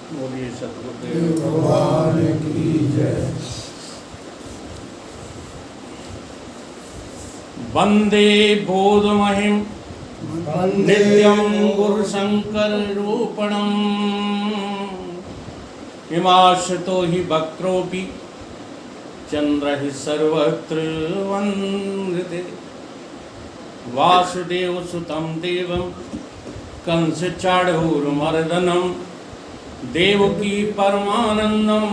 बोलिए सतगुरुदेव भगवान की जय। वंदे बोधमहिम नित्यं गुरुशंकर रूपणं हिमाशतो हि वक्रोऽपि चंद्र हि सर्वत्र वंदते वासुदेव सुतं देवं कंस चाणूरमर्दनं देवकी परमानंदं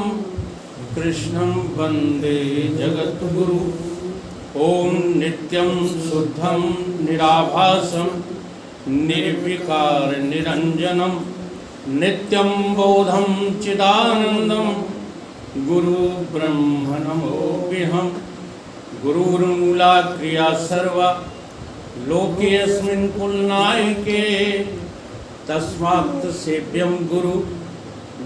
कृष्णं वंदे जगद्गुरु। ओम नित्यं शुद्धं निराभासं निर्विकार निरंजनं नित्यं बोधं चिदानंदं गुरु ब्रह्म नमोऽहं। गुरुर्मूला क्रिया सर्वा लोकेऽस्मिन् कुलनायके तस्मात् सेव्यं गुरु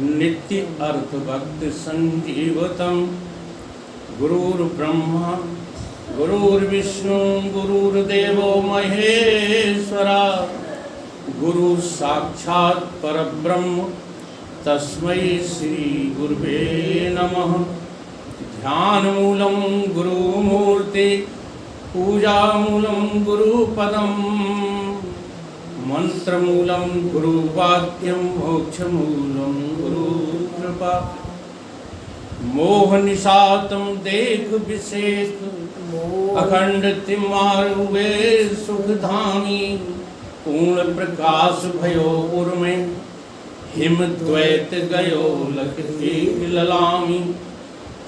नित्य अर्थ भक्ति संजीवतं। गुरुर्ब्रह्मा गुरुर्विष्णु गुरुर्देवो महेश्वरा गुरु साक्षात् परब्रह्म तस्मै श्री गुरुवे नमः। ध्यानमूलं गुरुमूर्ति पूजामूलं गुरुपदं मंत्रमूलं गुरुवाक्यं मोक्षमूलं गुरुकृपा। मोहनिशातं देख विशेष अखंड तिमारुवे सुखधामी पूर्ण प्रकाश भयो उर्मे हिम द्वैत गयो लखी ललामी।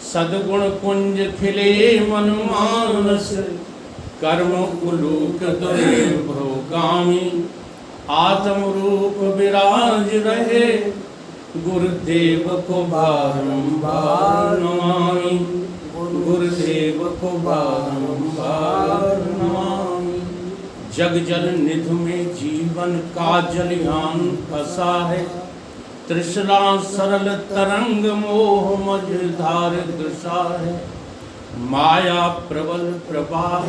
सद्गुण कुंज खिले मन मानस कर्म उलूक दुर्भोगामी। आत्म रूप विराज रहे गुरुदेव को बारंबार नमामि। गुरुदेव को बारंबार नमामि। जग जल निधि में जीवन का जलयान फंसा है तृष्णा सरल तरंग मोह मझधार दृशा है। माया प्रबल प्रवाह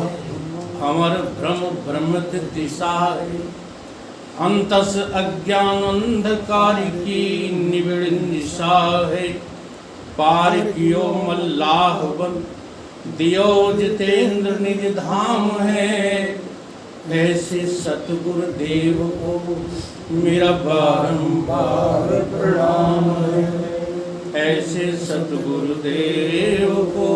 अमर भ्रम भ्रमित दिशा है। अंतस अज्ञान अंधकार की निबिड़ निशा है। पार कियो मल्लाह बन दियो जितेंद्र निज धाम है। ऐसे सतगुरुदेव को मेरा बारंबार प्रणाम है। ऐसे सतगुरुदेव को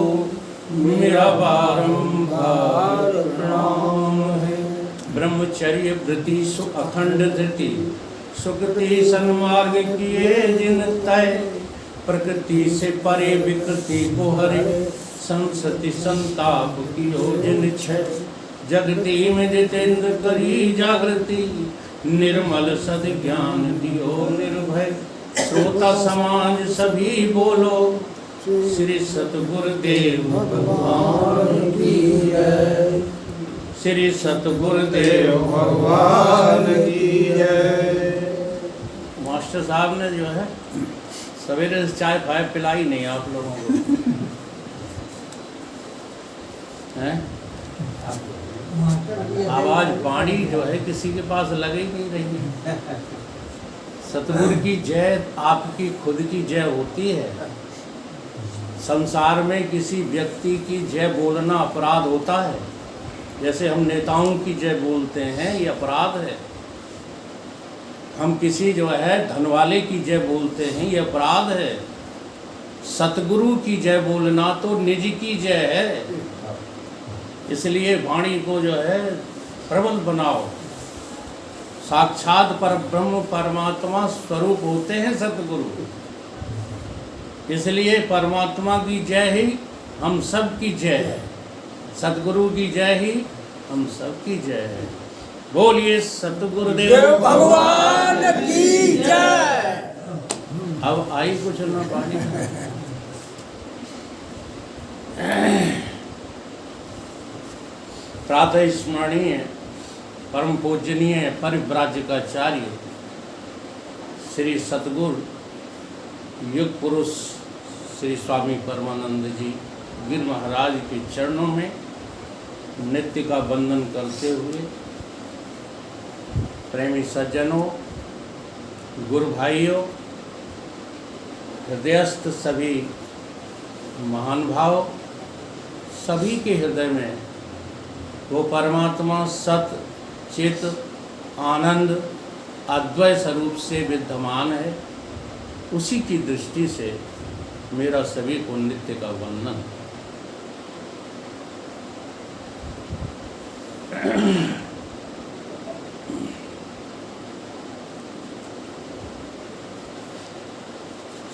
मेरा बारंबार प्रणाम है। ब्रह्मचर्य वृत्ति सुख अखंड धृति सुकृति सन्मार्ग किए जिन तय। प्रकृति से परे विकृति को हरे संसति संताप की जिन छय। जगति में जितेंद्र करी जागृति निर्मल सद ज्ञान दियो निर्भय। श्रोता समाज सभी बोलो श्री सतगुरुदेव भगवान की जय। श्री सतगुरुदेव भगवान की जय। मास्टर साहब ने जो है सवेरे से चाय फाय पिलाई नहीं आप लोगों को हैं। आवाज बाणी जो है किसी के पास लग ही नहीं रही है। सतगुरु की जय आपकी खुद की जय होती है। संसार में किसी व्यक्ति की जय बोलना अपराध होता है। जैसे हम नेताओं की जय बोलते हैं ये अपराध है। हम किसी जो है धनवाले की जय बोलते हैं ये अपराध है। सतगुरु की जय बोलना तो निज की जय है। इसलिए वाणी को जो है प्रबल बनाओ। साक्षात पर ब्रह्म परमात्मा स्वरूप होते हैं सतगुरु। इसलिए परमात्मा की जय ही हम सब की जय है। सतगुरु की जय ही हम सब की जय है। बोलिए सतगुरुदेव भगवान की जय। अब आई कुछ ना पानी। प्रातः स्मरणीय परम पूजनीय परिव्राजकाचार्य श्री सतगुरु युग पुरुष श्री स्वामी परमानंद जी गिर महाराज के चरणों में नित्य का वंदन करते हुए प्रेमी सज्जनों, गुरु भाइयों, हृदयस्थ सभी महान भाव, सभी के हृदय में वो परमात्मा सत चित आनंद अद्वय स्वरूप से विद्यमान है। उसी की दृष्टि से मेरा सभी को नित्य का वंदन।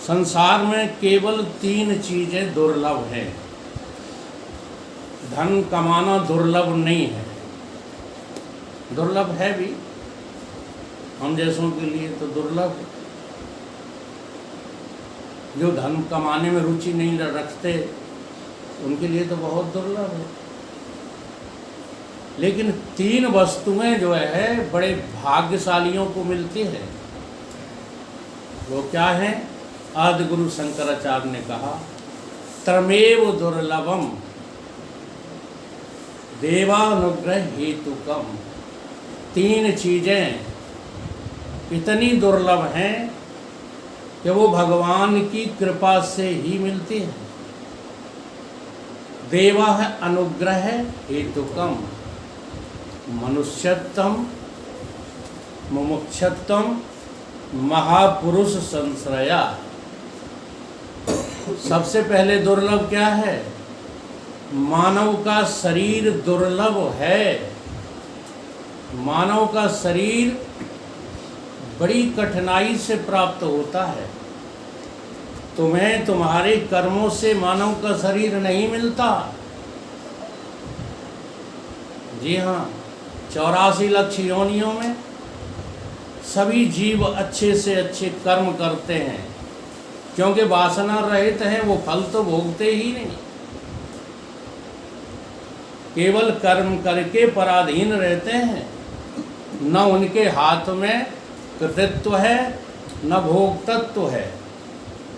संसार में केवल 3 चीजें दुर्लभ हैं। धन कमाना दुर्लभ नहीं है, दुर्लभ है भी, हम जैसों के लिए तो दुर्लभ है। जो धन कमाने में रुचि नहीं रखते उनके लिए तो बहुत दुर्लभ है। लेकिन 3 वस्तुएं जो है बड़े भाग्यशालियों को मिलती है। वो क्या है? आदि गुरु शंकराचार्य ने कहा, त्रमेव दुर्लभम देवानुग्रह हेतुकम। 3 चीजें इतनी दुर्लभ हैं कि वो भगवान की कृपा से ही मिलती है। देवा है अनुग्रह हेतुकम, मनुष्यत्वम मुमुक्षत्वम महापुरुष संश्रया। सबसे पहले दुर्लभ क्या है? मानव का शरीर दुर्लभ है। मानव का शरीर बड़ी कठिनाई से प्राप्त होता है। तुम्हें तुम्हारे कर्मों से मानव का शरीर नहीं मिलता। जी हाँ, 84 लाख योनियों में सभी जीव अच्छे से अच्छे कर्म करते हैं, क्योंकि वासना रहित हैं, वो फल तो भोगते ही नहीं। केवल कर्म करके पराधीन रहते हैं। न उनके हाथ में कृतित्व है, न भोक्तत्व है,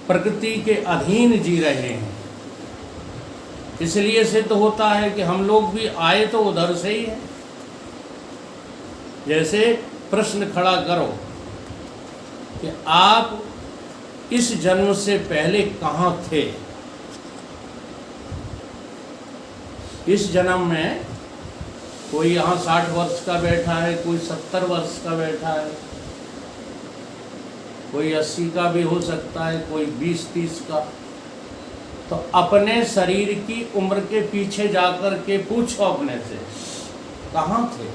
प्रकृति के अधीन जी रहे हैं। इसलिए सिद्ध होता है कि हम लोग भी आए तो उधर से ही हैं। जैसे प्रश्न खड़ा करो कि आप इस जन्म से पहले कहाँ थे? इस जन्म में कोई यहाँ 60 वर्ष का बैठा है, कोई 70 वर्ष का बैठा है, कोई 80 का भी हो सकता है, कोई 20-30 का। तो अपने शरीर की उम्र के पीछे जाकर के पूछो अपने से, कहाँ थे?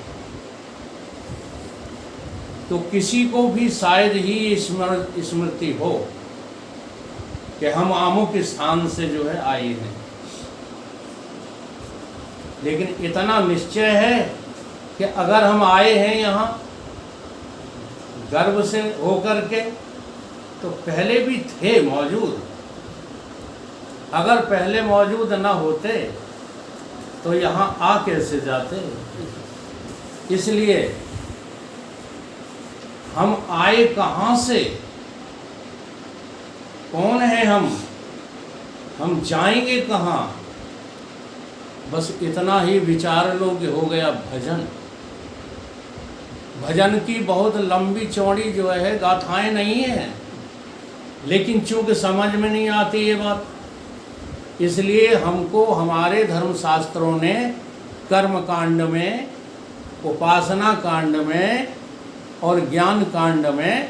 तो किसी को भी शायद ही स्मृति हो कि हम अमुक स्थान से जो है आए हैं। लेकिन इतना निश्चय है कि अगर हम आए हैं यहाँ गर्भ से होकर के, तो पहले भी थे मौजूद। अगर पहले मौजूद ना होते तो यहाँ आ कैसे जाते? इसलिए हम आए कहाँ से, कौन है हम जाएंगे कहाँ? बस इतना ही विचार लो कि हो गया भजन। भजन की बहुत लंबी चौड़ी जो है गाथाएं नहीं है, लेकिन चूंकि समझ में नहीं आती ये बात, इसलिए हमको हमारे धर्मशास्त्रों ने कर्म कांड में, उपासना कांड में और ज्ञान कांड में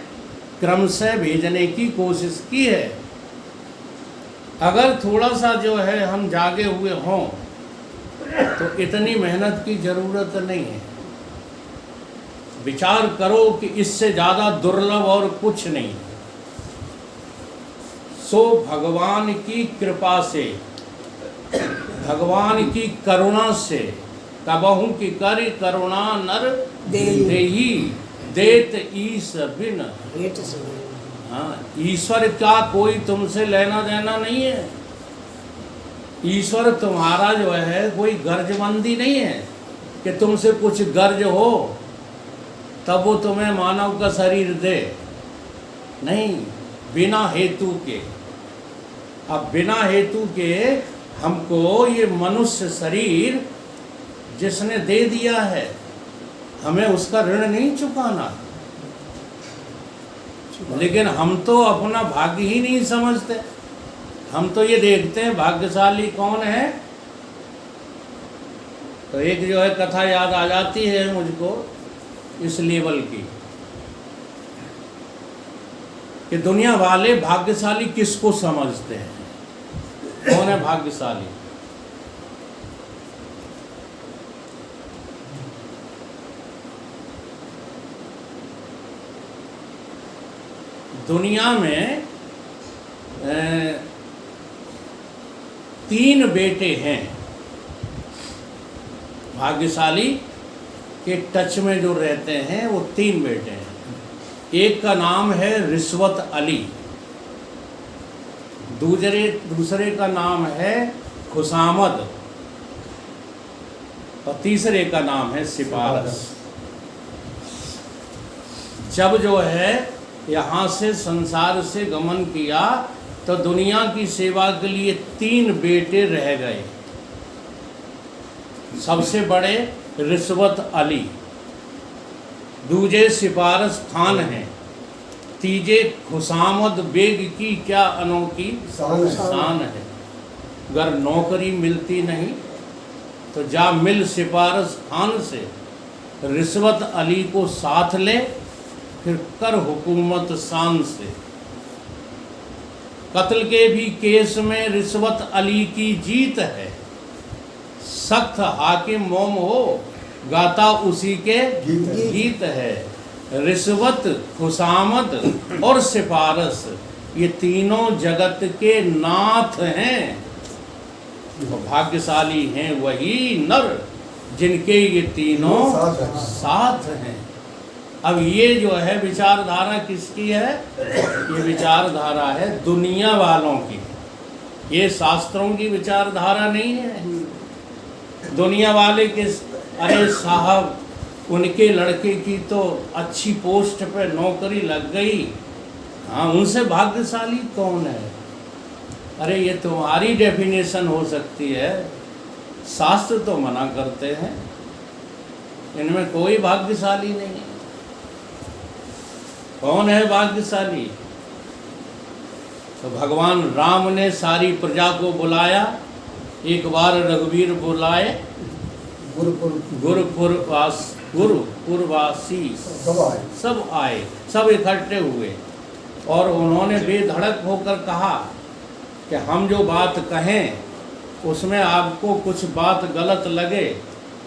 क्रमशः भेजने की कोशिश की है। अगर थोड़ा सा जो है हम जागे हुए हों तो इतनी मेहनत की जरूरत नहीं है। विचार करो कि इससे ज़्यादा दुर्लभ और कुछ नहीं। सो भगवान की कृपा से, भगवान की करुणा से, कबहू की करि करुणा नर देही देत ईश बिन। हाँ, ईश्वर का कोई तुमसे लेना देना नहीं है। ईश्वर तुम्हारा जो है कोई गर्जमंदी नहीं है कि तुमसे कुछ गर्ज हो तब वो तुम्हें मानव का शरीर दे। नहीं, बिना हेतु के। अब बिना हेतु के हमको ये मनुष्य शरीर जिसने दे दिया है, हमें उसका ऋण नहीं चुकाना। लेकिन हम तो अपना भाग्य ही नहीं समझते। हम तो ये देखते हैं भाग्यशाली कौन है। तो एक जो है कथा याद आ जाती है मुझको इस लेवल की कि दुनिया वाले भाग्यशाली किसको समझते हैं, कौन है भाग्यशाली। दुनिया में 3 बेटे हैं भाग्यशाली के टच में जो रहते हैं, वो 3 बेटे हैं। एक का नाम है रिश्वत अली, दूसरे का नाम है खुशामद और तीसरे का नाम है सिपारस। जब जो है यहाँ से संसार से गमन किया तो दुनिया की सेवा के लिए 3 बेटे रह गए। सबसे बड़े रिश्वत अली, दूजे सिपारस खान हैं, तीजे खुशामद बेग की क्या अनोखी शान है। अगर नौकरी मिलती नहीं तो जा मिल सिपारस खान से, रिश्वत अली को साथ ले फिर कर हुकूमत शान से। कत्ल के भी केस में रिश्वत अली की जीत है, सख्त हाकिम मोम हो गाता उसी के गीत है। रिश्वत, खुशामद और सिफारस ये तीनों जगत के नाथ हैं। तो भाग्यशाली हैं वही नर जिनके ये तीनों साथ हैं। अब ये जो है विचारधारा किसकी है? ये विचारधारा है दुनिया वालों की, ये शास्त्रों की विचारधारा नहीं है। दुनिया वाले किस, अरे साहब उनके लड़के की तो अच्छी पोस्ट पे नौकरी लग गई, हाँ उनसे भाग्यशाली कौन है? अरे ये तुम्हारी डेफिनेशन हो सकती है, शास्त्र तो मना करते हैं, इनमें कोई भाग्यशाली नहीं है। कौन है भाग्यशाली? तो भगवान राम ने सारी प्रजा को बुलाया, एक बार रघुवीर बुलाए, गुरुपुरवासी सब आए, सब इकट्ठे हुए और उन्होंने बेधड़क होकर कहा कि हम जो बात कहें उसमें आपको कुछ बात गलत लगे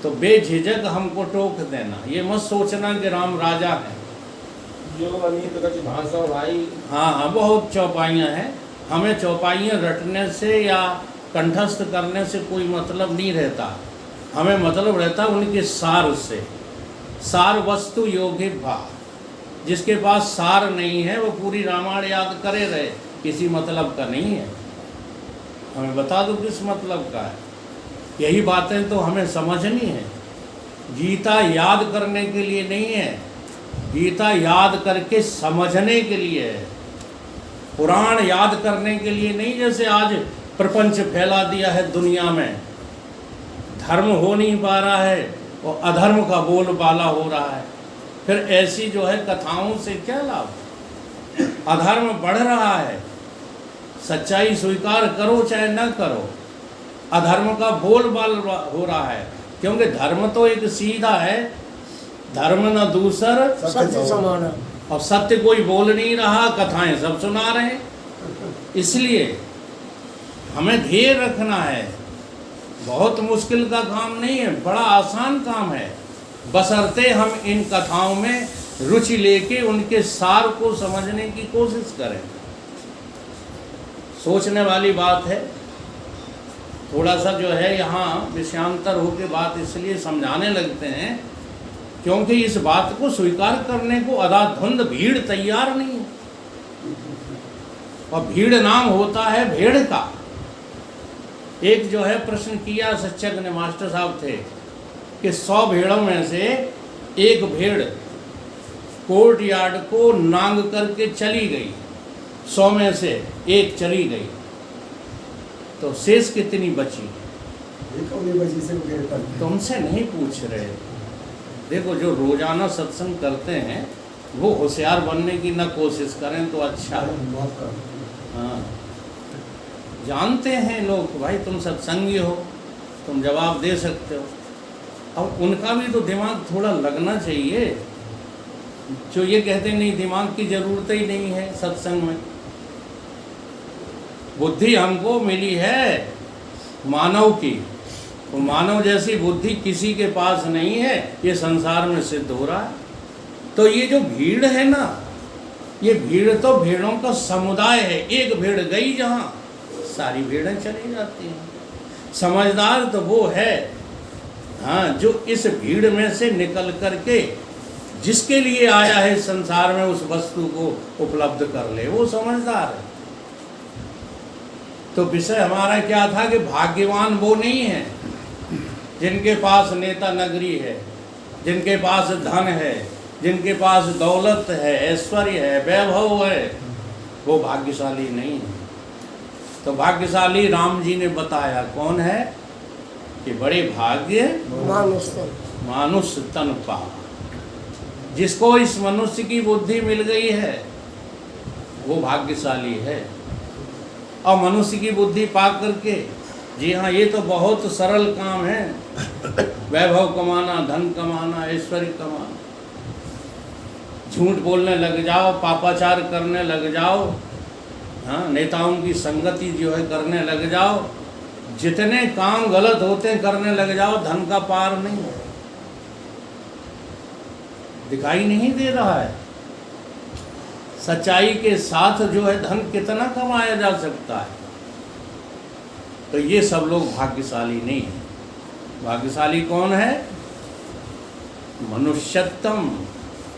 तो बेझिझक हमको टोक देना। ये मत सोचना कि राम राजा हैं। भाई हाँ, बहुत चौपाइयाँ हैं। हमें चौपाइयाँ रटने से या कंठस्थ करने से कोई मतलब नहीं रहता, हमें मतलब रहता उनके सार से। सार वस्तु योगे भा, जिसके पास सार नहीं है वो पूरी रामायण याद करे रहे, किसी मतलब का नहीं है। हमें बता दो किस मतलब का है। यही बातें तो हमें समझनी है। गीता याद करने के लिए नहीं है, गीता याद करके समझने के लिए है। पुराण याद करने के लिए नहीं, जैसे आज प्रपंच फैला दिया है दुनिया में, धर्म हो नहीं पा रहा है और अधर्म का बोलबाला हो रहा है। फिर ऐसी जो है कथाओं से क्या लाभ? अधर्म बढ़ रहा है, सच्चाई स्वीकार करो चाहे न करो, अधर्म का बोलबाल हो रहा है। क्योंकि धर्म तो एक सीधा है, धर्म न दूसर सत्य समान, और सत्य कोई बोल नहीं रहा, कथाएं सब सुना रहे हैं। इसलिए हमें ध्येय रखना है, बहुत मुश्किल का काम नहीं है, बड़ा आसान काम है, बशर्ते हम इन कथाओं में रुचि लेके उनके सार को समझने की कोशिश करें। सोचने वाली बात है। थोड़ा सा जो है यहाँ विषयांतर होकर बात इसलिए समझाने लगते हैं क्योंकि इस बात को स्वीकार करने को अधाधुंध भीड़ तैयार नहीं है। और भीड़ नाम होता है भेड़ का। एक जो है प्रश्न किया शिक्षक ने, मास्टर साहब थे, कि 100 भेड़ों में से एक भेड़ कोर्ट यार्ड को नांग करके चली गई, 100 में से एक चली गई, तो शेष कितनी बची? तुमसे नहीं पूछ रहे। देखो जो रोजाना सत्संग करते हैं वो होशियार बनने की न कोशिश करें तो अच्छा है। हाँ, जानते हैं लोग भाई तुम सत्संगी हो, तुम जवाब दे सकते हो। अब उनका भी तो दिमाग थोड़ा लगना चाहिए, जो ये कहते नहीं दिमाग की ज़रूरत ही नहीं है सत्संग में। बुद्धि हमको मिली है मानव की, वो मानव जैसी बुद्धि किसी के पास नहीं है, ये संसार में सिद्ध हो रहा है। तो ये जो भीड़ है ना, ये भीड़ तो भेड़ों का समुदाय है। एक भेड़ गई जहाँ, सारी भेड़ें चली जाती हैं। समझदार तो वो है, हाँ, जो इस भीड़ में से निकल करके जिसके लिए आया है संसार में उस वस्तु को उपलब्ध कर ले, वो समझदार है। तो विषय हमारा क्या था कि भाग्यवान वो नहीं है जिनके पास नेता नगरी है, जिनके पास धन है, जिनके पास दौलत है, ऐश्वर्य है, वैभव है, वो भाग्यशाली नहीं है। तो भाग्यशाली राम जी ने बताया कौन है कि बड़े भाग्य मानुष तन पा, जिसको इस मनुष्य की बुद्धि मिल गई है वो भाग्यशाली है। और मनुष्य की बुद्धि पा करके, जी हाँ, ये तो बहुत सरल काम है, वैभव कमाना, धन कमाना, ऐश्वर्य कमाना। झूठ बोलने लग जाओ, पापाचार करने लग जाओ, हाँ, नेताओं की संगति जो है करने लग जाओ, जितने काम गलत होते हैं करने लग जाओ, धन का पार नहीं है, दिखाई नहीं दे रहा है। सच्चाई के साथ जो है धन कितना कमाया जा सकता है। तो ये सब लोग भाग्यशाली नहीं है। भाग्यशाली कौन है? मनुष्यत्तम,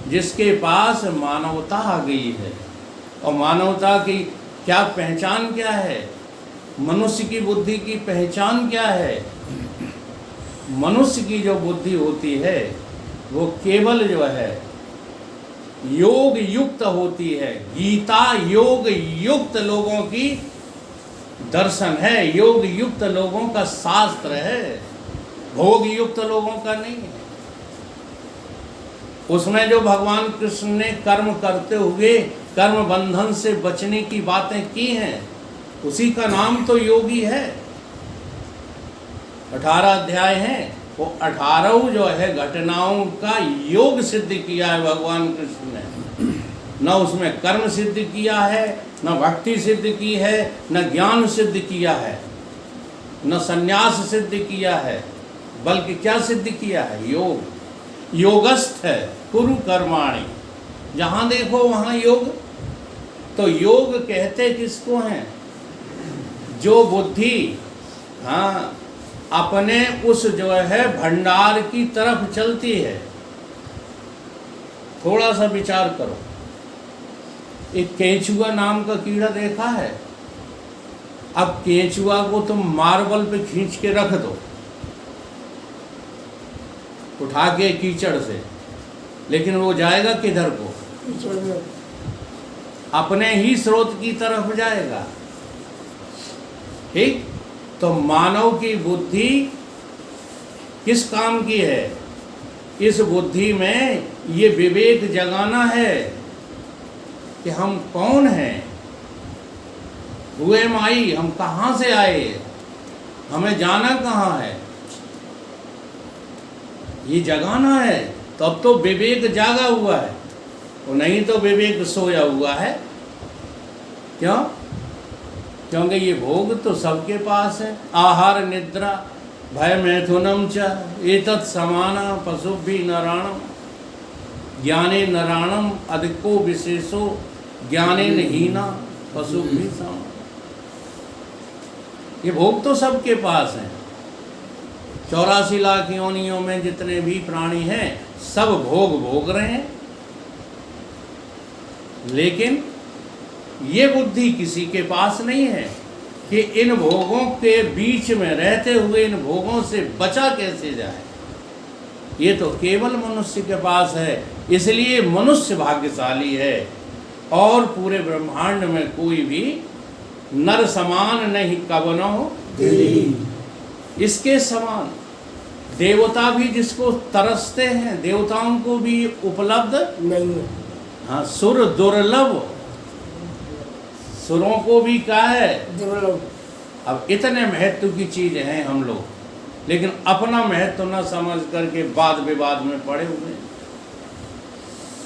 जिसके पास मानवता आ गई है। और मानवता की क्या पहचान क्या है? मनुष्य की बुद्धि की पहचान क्या है? मनुष्य की जो बुद्धि होती है वो केवल जो है योग युक्त होती है। गीता योग युक्त लोगों की दर्शन है, योग युक्त लोगों का शास्त्र है, भोग युक्त लोगों का नहीं है। उसमें जो भगवान कृष्ण ने कर्म करते हुए कर्म बंधन से बचने की बातें की हैं, उसी का नाम तो योगी है। 18 अध्याय हैं, वो 18 जो है घटनाओं का योग सिद्ध किया है भगवान कृष्ण ने। न उसमें कर्म सिद्ध किया है, न भक्ति सिद्ध की है, न ज्ञान सिद्ध किया है, न संन्यास सिद्ध किया है, बल्कि क्या सिद्ध किया है? योग। योगस्थ है कुरु कर्माणि, जहाँ देखो वहाँ योग। तो योग कहते किसको हैं? जो बुद्धि, हाँ, अपने उस जो है भंडार की तरफ चलती है। थोड़ा सा विचार करो, एक केंचुआ नाम का कीड़ा देखा है? अब केंचुआ को तुम मार्बल पे खींच के रख दो, उठा के कीचड़ से, लेकिन वो जाएगा किधर को? अपने ही स्रोत की तरफ जाएगा। ठीक? तो मानव की बुद्धि किस काम की है? इस बुद्धि में ये विवेक जगाना है कि हम कौन हैं, हुए माई, हम कहाँ से आए, हमें जाना कहाँ है, ये जगाना है। तो अब तो विवेक जागा हुआ है, और नहीं तो विवेक सोया हुआ है। क्यों? क्योंकि ये भोग तो सबके पास है। आहार निद्रा भय मैथुनम च एतत् समाना पशुभिः नराणम ज्ञाने नराणम अधिको विशेषो ज्ञाने हीना पशुभिः सम। ये भोग तो सबके पास हैं। 84 लाख योनियों में जितने भी प्राणी हैं सब भोग भोग रहे हैं, लेकिन ये बुद्धि किसी के पास नहीं है कि इन भोगों के बीच में रहते हुए इन भोगों से बचा कैसे जाए। ये तो केवल मनुष्य के पास है, इसलिए मनुष्य भाग्यशाली है। और पूरे ब्रह्मांड में कोई भी नर समान नहीं कवनो इसके समान। देवता भी जिसको तरसते हैं, देवताओं को भी उपलब्ध नहीं है। हाँ, सुर दुर्लभ, सुरों को भी क्या है दुर्लभ। अब इतने महत्व की चीज हैं हम लोग, लेकिन अपना महत्व न समझ करके वाद विवाद में पड़े हुए हैं।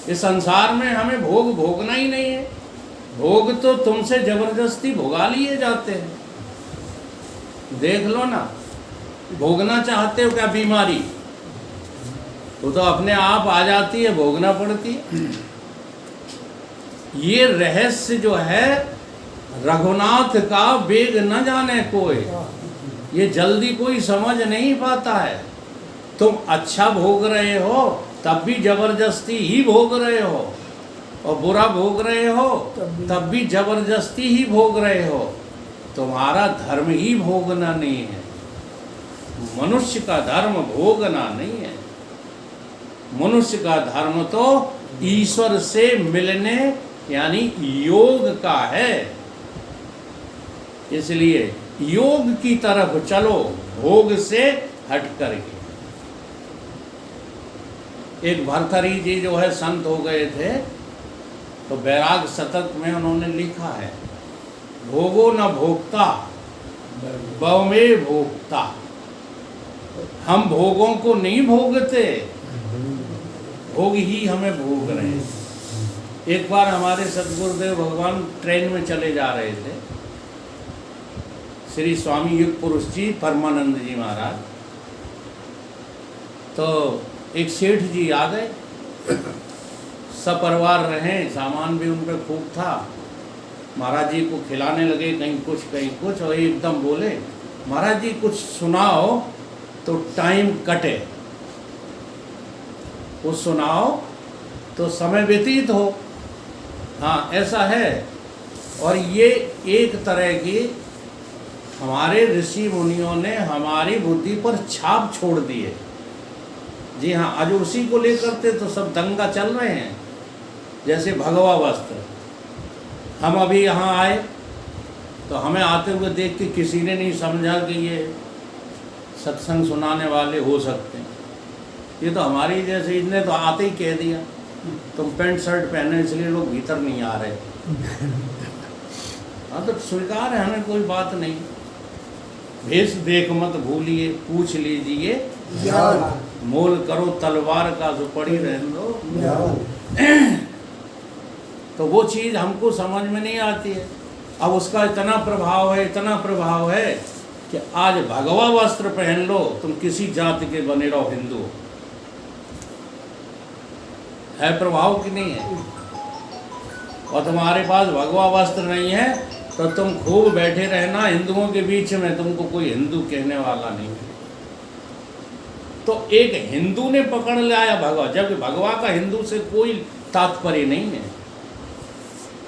इस संसार में हमें भोग भोगना ही नहीं है। भोग तो तुमसे जबरदस्ती भोगा लिए जाते हैं। देख लो ना, भोगना चाहते हो क्या बीमारी, वो तो अपने आप आ जाती है, भोगना पड़ती है। ये रहस्य जो है रघुनाथ का वेग न जाने कोई, ये जल्दी कोई समझ नहीं पाता है। तुम अच्छा भोग रहे हो तब भी जबरदस्ती ही भोग रहे हो, और बुरा भोग रहे हो तब भी जबरदस्ती ही भोग रहे हो। तुम्हारा धर्म ही भोगना नहीं है। मनुष्य का धर्म भोगना नहीं है। मनुष्य का धर्म तो ईश्वर से मिलने यानी योग का है। इसलिए योग की तरफ चलो, भोग से हट करके। एक भरथरी जी जो है संत हो गए थे, तो बैराग शतक में उन्होंने लिखा है, भोगो न भोगता बव में भोगता। हम भोगों को नहीं भोगते, भोग ही हमें भोग रहे हैं। एक बार हमारे सतगुरुदेव भगवान ट्रेन में चले जा रहे थे, श्री स्वामी युग पुरुष जी परमानंद जी महाराज, तो एक सेठ जी आ गए, सपरिवार रहे, सामान भी उन पर खूब था। महाराज जी को खिलाने लगे, कहीं कुछ, और एकदम बोले, महाराज जी कुछ सुनाओ तो टाइम कटे, कुछ सुनाओ तो समय व्यतीत हो। हाँ, ऐसा है। और ये एक तरह की हमारे ऋषि मुनियों ने हमारी बुद्धि पर छाप छोड़ दी है। जी हाँ, आज उसी को लेकर तो सब दंगा चल रहे हैं। जैसे भगवा वस्त्र, हम अभी यहाँ आए तो हमें आते हुए देख के किसी ने नहीं समझा कि ये सत्संग सुनाने वाले हो सकते हैं। ये तो हमारी जैसे, इनने तो आते ही कह दिया तुम पैंट शर्ट पहने इसलिए लोग भीतर नहीं आ रहे। हाँ, तो स्वीकार है, हमें कोई बात नहीं। भेष देख मत भूलिए, पूछ लीजिए मोल करो तलवार का, जो पड़ी रहने दो। तो वो चीज़ हमको समझ में नहीं आती है। अब उसका इतना प्रभाव है कि आज भगवा वस्त्र पहन लो, तुम किसी जाति के बने रहो, हिंदू है, प्रभाव की नहीं है। और तुम्हारे पास भगवा वस्त्र नहीं है तो तुम खूब बैठे रहना हिंदुओं के बीच में, तुमको कोई हिंदू कहने वाला नहीं है। तो एक हिंदू ने पकड़ लाया भगवा, जबकि भगवा का हिंदू से कोई तात्पर्य नहीं है,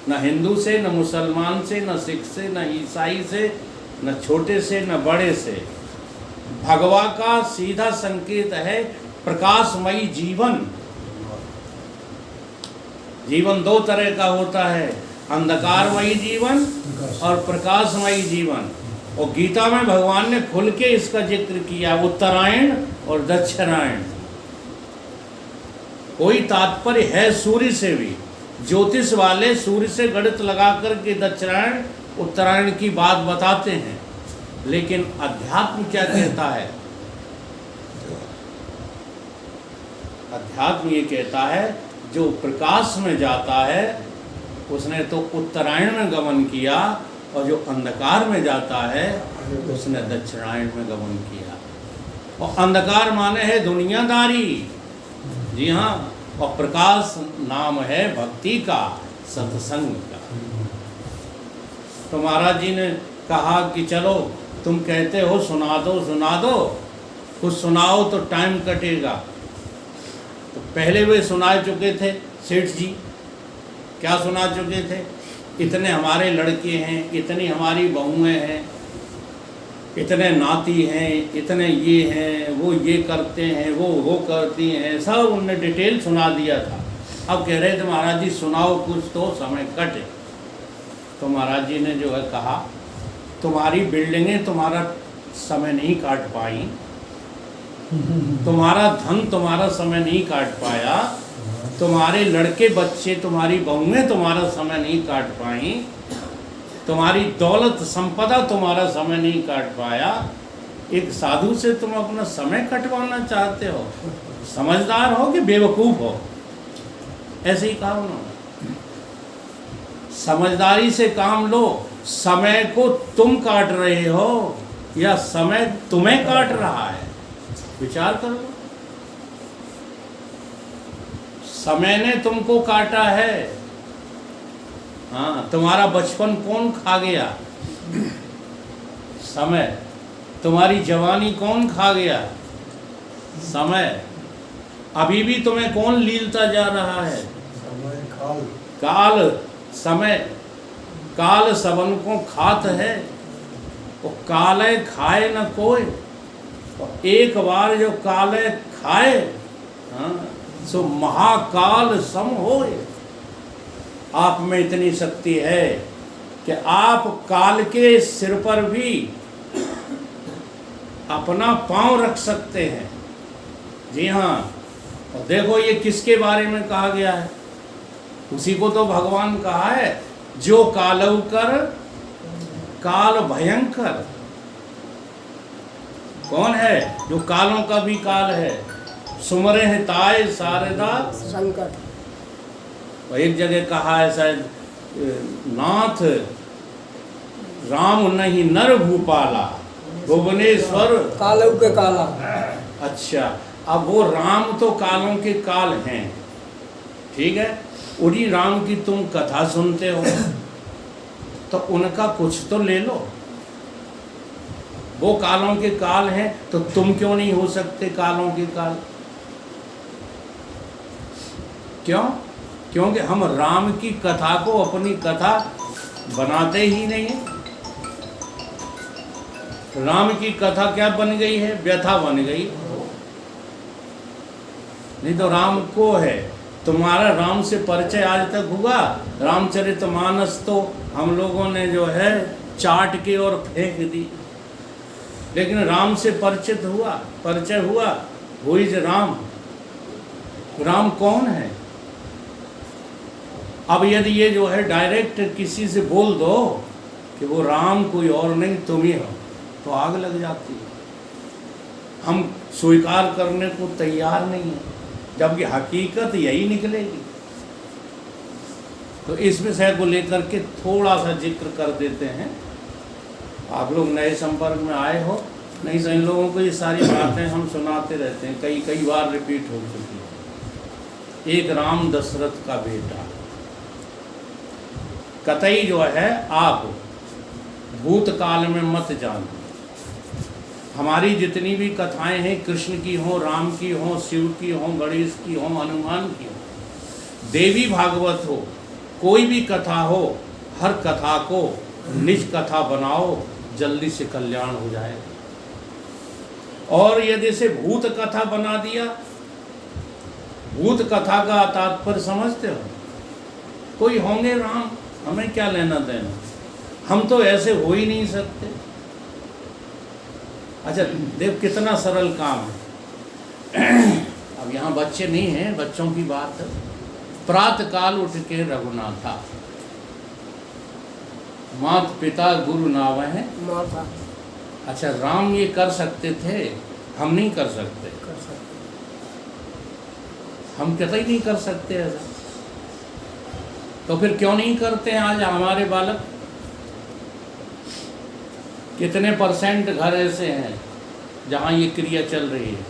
न हिंदू से, न मुसलमान से, न सिख से, न ईसाई से, न छोटे से, न बड़े से। भगवा का सीधा संकेत है प्रकाशमयी जीवन। जीवन दो तरह का होता है, अंधकारमयी जीवन और प्रकाशमयी जीवन। और गीता में भगवान ने खुल के इसका जिक्र किया, उत्तरायण और दक्षिणायन। कोई तात्पर्य है सूर्य से भी, ज्योतिष वाले सूर्य से गणित लगा करके दक्षिणायन उत्तरायण की बात बताते हैं, लेकिन अध्यात्म क्या कहता है? अध्यात्म ये कहता है जो प्रकाश में जाता है उसने तो उत्तरायण में गमन किया, और जो अंधकार में जाता है उसने दक्षिणायन में गमन किया। और अंधकार माने है दुनियादारी, जी हाँ, और प्रकाश नाम है भक्ति का, सत्संग का। तो महाराज जी ने कहा कि चलो तुम कहते हो सुना दो, कुछ सुनाओ तो टाइम कटेगा। तो पहले वे सुना चुके थे सेठ जी। क्या सुना चुके थे? इतने हमारे लड़के हैं, इतनी हमारी बहुएं हैं, इतने नाती हैं, इतने ये हैं, वो ये करते हैं, वो करती हैं, सब उनने डिटेल सुना दिया था। अब कह रहे थे महाराज जी सुनाओ कुछ तो समय कटे। तो महाराज जी ने जो है कहा, तुम्हारी बिल्डिंगें तुम्हारा समय नहीं काट पाई, तुम्हारा धन तुम्हारा समय नहीं काट पाया, तुम्हारे लड़के बच्चे, तुम्हारी बहुएं तुम्हारा समय नहीं काट पाई, तुम्हारी दौलत संपदा तुम्हारा समय नहीं काट पाया, एक साधु से तुम अपना समय कटवाना चाहते हो? समझदार हो कि बेवकूफ़ हो? ऐसे ही कहा उन्होंने। समझदारी से काम लो। समय को तुम काट रहे हो या समय तुम्हें काट रहा है, विचार कर लो। समय ने तुमको काटा है। हाँ, तुम्हारा बचपन कौन खा गया? समय। तुम्हारी जवानी कौन खा गया? समय। अभी भी तुम्हें कौन लीलता जा रहा है? समय काल। काल। समय। काल सबन को खात है, वो काले खाए न कोई। और एक बार जो काले खाए, हाँ, सो महाकाल सम होए। आप में इतनी शक्ति है कि आप काल के सिर पर भी अपना पांव रख सकते हैं। जी हाँ। और देखो ये किसके बारे में कहा गया है? उसी को तो भगवान कहा है, जो कालऊ कर काल भयंकर। कौन है? जो कालों का भी काल है। सुमरे हैं ताय शारदा शंकर। और एक जगह कहा है शायद, नाथ राम नहीं नर भूपाला भुवनेश्वर कालऊ के काला। अच्छा, अब वो राम तो कालों के काल हैं, ठीक है। उन्हीं राम की तुम कथा सुनते हो तो उनका कुछ तो ले लो। वो कालों के काल हैं तो तुम क्यों नहीं हो सकते कालों के काल? क्यों? क्योंकि हम राम की कथा को अपनी कथा बनाते ही नहीं है। राम की कथा क्या बन गई है? व्यथा बन गई। नहीं तो राम को है। तुम्हारा राम से परिचय आज तक हुआ? रामचरितमानस तो हम लोगों ने जो है चाट के और फेंक दी, लेकिन राम से परिचय हुआ। Who is Ram? राम कौन है? अब यदि ये जो है डायरेक्ट किसी से बोल दो कि वो राम कोई और नहीं तुम ही हो, तो आग लग जाती है। हम स्वीकार करने को तैयार नहीं है, जबकि हकीकत यही निकलेगी। तो इस विषय को लेकर के थोड़ा सा जिक्र कर देते हैं। आप लोग नए संपर्क में आए हो, नहीं तो इन लोगों को ये सारी बातें हम सुनाते रहते हैं, कई बार रिपीट हो चुकी है। एक राम दशरथ का बेटा। कतई जो है आप भूतकाल में मत जानो। हमारी जितनी भी कथाएं हैं, कृष्ण की हो, राम की हो, शिव की हो, गणेश की हो, हनुमान की हो, देवी भागवत हो, कोई भी कथा हो, हर कथा को निज कथा बनाओ, जल्दी से कल्याण हो जाएगा। और यदि से भूत कथा बना दिया, भूत कथा का तात्पर्य समझते हो? कोई होंगे राम, हमें क्या लेना देना, हम तो ऐसे हो ही नहीं सकते। अच्छा देख कितना सरल काम है। अब यहाँ बच्चे नहीं हैं, बच्चों की बात है। प्रातः काल उठ के रघुनाथा, मात पिता गुरु नाव है माता। अच्छा, राम ये कर सकते थे, हम नहीं कर सकते। हम कतई नहीं कर सकते ऐसा। तो फिर क्यों नहीं करते हैं आज हमारे बालक? कितने % घर ऐसे हैं जहाँ ये क्रिया चल रही है?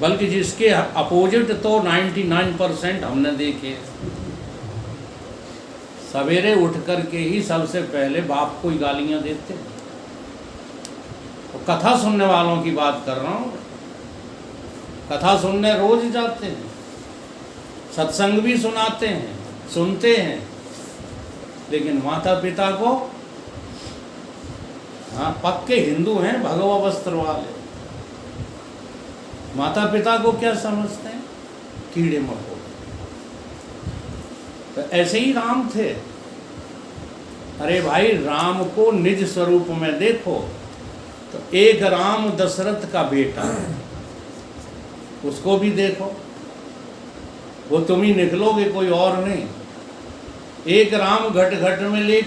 बल्कि जिसके अपोजिट तो 99% हमने देखे। सवेरे उठ कर के ही सबसे पहले बाप को ही गालियाँ देते हैं। तो कथा सुनने वालों की बात कर रहा हूँ। कथा सुनने रोज जाते हैं, सत्संग भी सुनाते हैं, सुनते हैं, लेकिन माता पिता को, हाँ पक्के हिंदू हैं, भगवा वस्त्र वाले, माता पिता को क्या समझते हैं? कीड़े मकोड़े। तो ऐसे ही राम थे। अरे भाई, राम को निज स्वरूप में देखो तो एक राम दशरथ का बेटा, उसको भी देखो। वो तुम ही निकलोगे, कोई और नहीं। एक राम घट घट में लेटा,